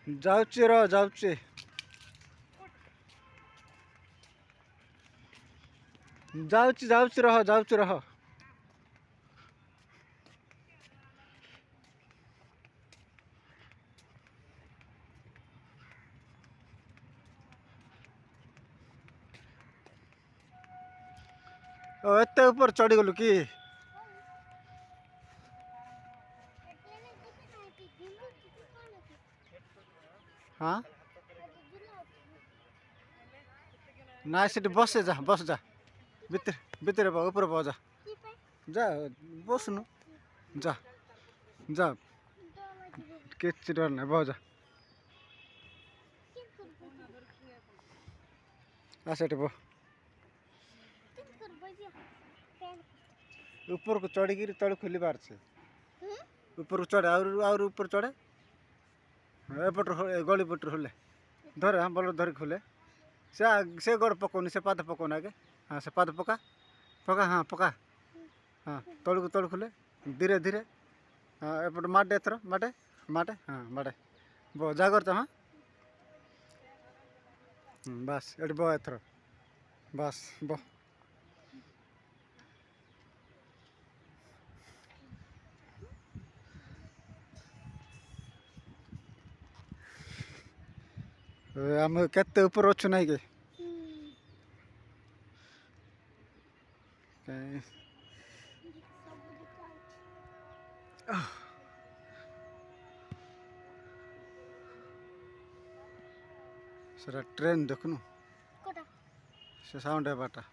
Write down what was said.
जाऊची रह जाऊची जाऊची जाऊची रह जाऊची रह एत ऊपर चढ़ी गलु कि हाँ ना सीट बस जा बस जा भितर भितर ऊपर बह जा जा बसनु जा जा किसी डर ना बह जा आसेट बह ऊपर को चढ़ी तल खोली बाहर से ऊपर को चढ़े और ऊपर चढ़े एपट गली पट खोले धरे हाँ बोल धर खोले से गोड़ पकौनी से पाद पकौना आगे हाँ से पाद पका पका हाँ पका हाँ तल को तल खोले धीरे धीरे हाँ एपट माटे एथर माटे माटे हाँ माटे बो जागर तो हाँ बस एट बो एथर बस बो आम केते ऊपर अच्छु ना कि सर ट्रेन देखनु से साउंड है बाटा